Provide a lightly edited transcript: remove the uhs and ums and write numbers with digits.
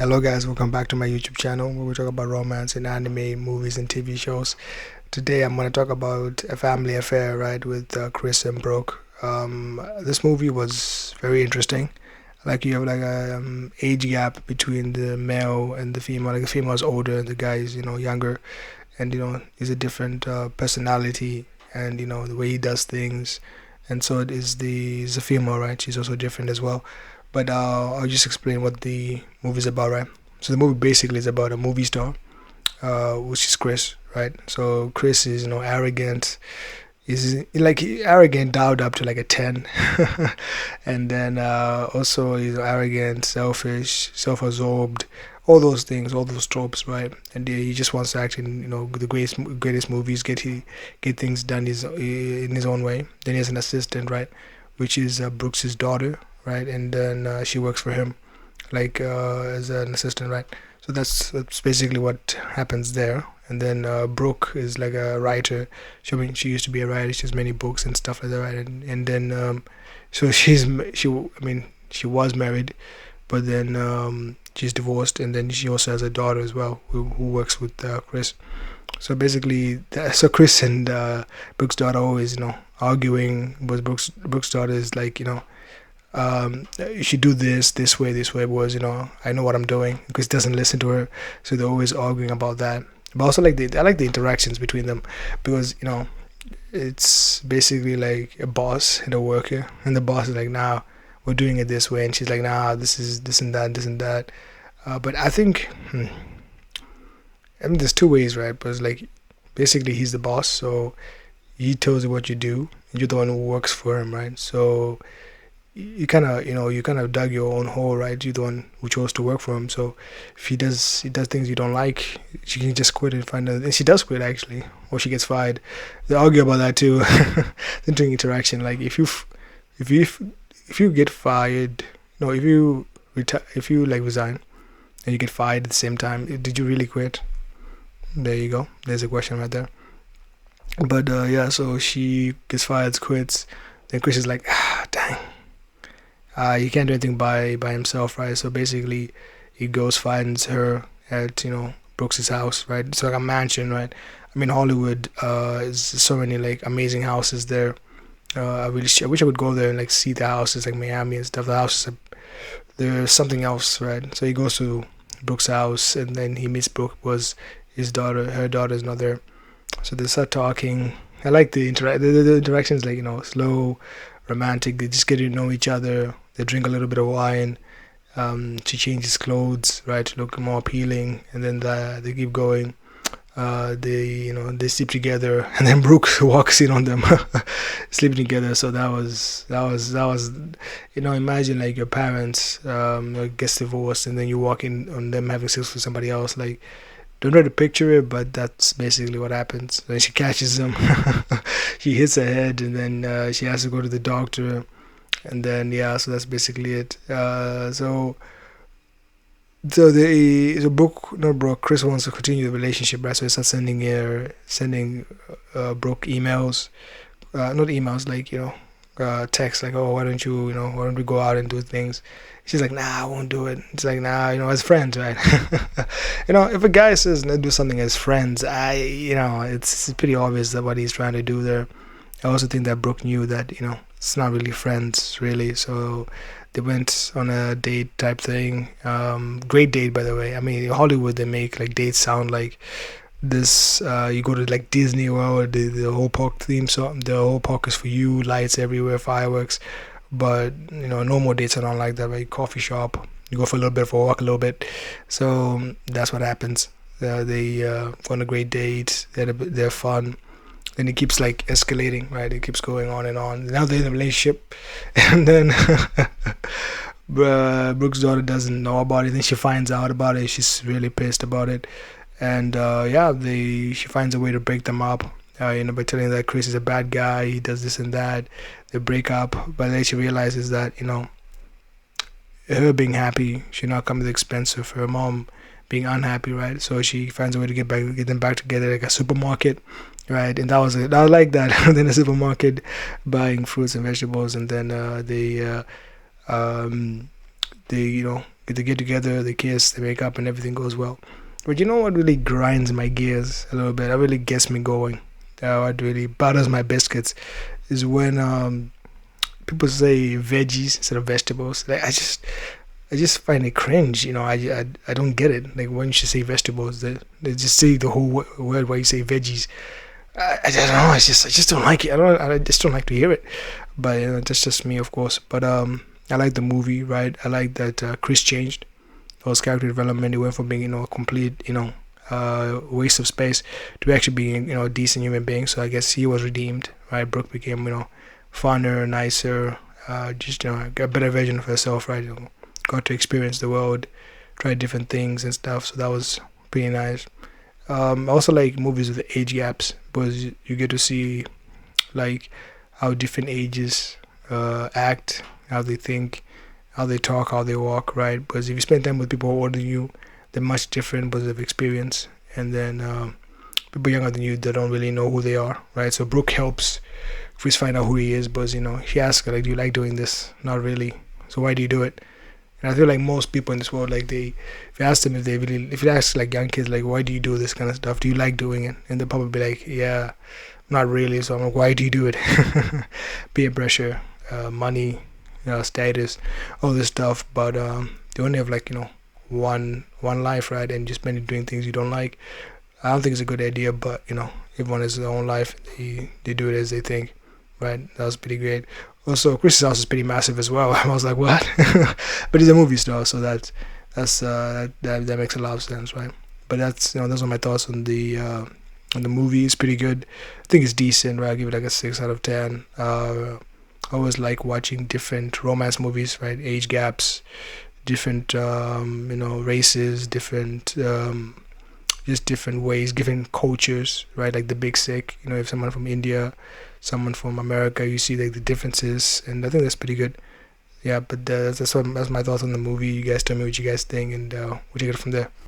Hello guys, welcome back to my YouTube channel where we talk about romance and anime, movies and TV shows. Today I'm going to talk about A Family Affair, right, with Chris and Brooke. This movie was very interesting. Like you have like a age gap between the male and the female. Like the female is older and the guy is, younger. And, he's a different personality and, the way he does things. And so is the female, right? She's also different as well. But I'll just explain what the movie is about, right? So the movie basically is about a movie star, which is Chris, right? So Chris is, arrogant. He's like arrogant, dialed up to like a 10, and then also he's arrogant, selfish, self-absorbed, all those things, all those tropes, right? And he just wants to act in, the greatest movies, get things done in his own way. Then he has an assistant, right, which is Brooks' daughter, right? And then she works for him, like as an assistant, right? So that's basically what happens there. And then Brooke is like a writer. She used to be a writer. She has many books and stuff like that, right? And then so she was married, but then she's divorced, and then she also has a daughter as well who works with Chris. So basically, so Chris and Brooke's daughter always, arguing. But Brooke's daughter is like, you should do this way, was, I know what I'm doing, because he doesn't listen to her. So they're always arguing about that. But also like I like the interactions between them, because it's basically like a boss and a worker, and the boss is like, nah, we're doing it this way, and she's like, nah, this is this and that, this and that. But I think there's two ways, right? But it's like basically he's the boss, so he tells you what you do, and you're the one who works for him, right? So you kind of dug your own hole, right? You're the one who chose to work for him. So if he does things you don't like, she can just quit and find out. And she does quit actually, or she gets fired. They argue about that too. The interesting interaction. Like if you get fired, if you like resign and you get fired at the same time, did you really quit? There you go. There's a question right there. But yeah, so she gets fired, quits. Then Chris is like, dang. He can't do anything by himself, right? So basically, he goes finds her at Brooks' house, right? It's like a mansion, right? I mean, Hollywood is so many like amazing houses there. I wish I could go there and like see the houses, like Miami and stuff. The houses, there's something else, right? So he goes to Brooks' house, and then he meets Brooke. Was his daughter? Her daughter is not there. So they start talking. I like the interactions, like slow, romantic. They just get to know each other. They drink a little bit of wine. She changes clothes, right, to look more appealing, and then they keep going. They sleep together, and then Brooke walks in on them sleeping together. So that was imagine like your parents gets divorced, and then you walk in on them having sex with somebody else. Like, don't try to picture it, but that's basically what happens. Then she catches him. She hits her head, and then she has to go to the doctor. And then so that's basically it. So Brooke, not Brooke, Chris wants to continue the relationship, right? So he starts sending Brooke emails, not emails, like texts, like, oh, why don't we go out and do things? She's like, nah, I won't do it. It's like, nah, as friends, right? If a guy says do something as friends, it's pretty obvious that what he's trying to do there. I also think that Brooke knew that, it's not really friends, really. So they went on a date type thing. Great date, by the way. I mean, in Hollywood, they make like dates sound like this. You go to like Disney World, the whole park theme song, the whole park is for you, lights everywhere, fireworks. But, normal dates are not like that, right? Coffee shop, you go for a little bit, for a walk a little bit. So that's what happens. They go on a great date, they're fun. Then it keeps like escalating, right? It keeps going on and on. Now they're in a relationship, and then Brooke's daughter doesn't know about it. Then she finds out about it. She's really pissed about it, and she finds a way to break them up. By telling that Chris is a bad guy, he does this and that. They break up, but then she realizes that her being happy should not come at the expense of her mom being unhappy, right? So she finds a way to get them back together, like a supermarket, right? And that was it. I like that. Then a supermarket, buying fruits and vegetables, and then they They get together, they kiss, they make up, and everything goes well. But you know what really grinds my gears a little bit? That really gets me going. What really butters my biscuits is when people say veggies instead of vegetables. Like I just find it cringe. I don't get it. Like when you should say vegetables, they just say the whole word while you say veggies. I don't know. I just don't like it. I just don't like to hear it. But that's just me, of course. But I like the movie, right? I like that Chris changed. His character development. He went from being a complete waste of space to actually being a decent human being. So I guess he was redeemed, right? Brooke became funner, nicer, just a better version of herself, right? Got to experience the world, try different things and stuff. So that was pretty nice. I also like movies with age gaps because you get to see like how different ages act, how they think, how they talk, how they walk, right? Because if you spend time with people who are older than you, they're much different because of experience. And then people younger than you, they don't really know who they are, right? So Brooke helps Chris find out who he is, because she asks her, like, do you like doing this? Not really. So why do you do it? And I feel like most people in this world, like if you ask them if you ask like young kids, like, why do you do this kind of stuff? Do you like doing it? And they'll probably be like, yeah, not really. So I'm like, why do you do it? Peer pressure, money, status, all this stuff. But they only have like one life, right? And just spend it doing things you don't like. I don't think it's a good idea, but everyone has their own life. They do it as they think, right? That was pretty great. Also, Chris's house is pretty massive as well. I was like, what? But it's a movie star, so that makes a lot of sense, right? But those are my thoughts on the movie. It's pretty good. I think it's decent, right? I give it like a 6 out of 10. I always like watching different romance movies, right? Age gaps, different races, different just different ways, different cultures, right? Like The Big Sick. If someone from India, someone from America, you see like the differences, and I think that's pretty good. Yeah, but that's my thoughts on the movie. You guys tell me what you guys think, and we'll take it from there.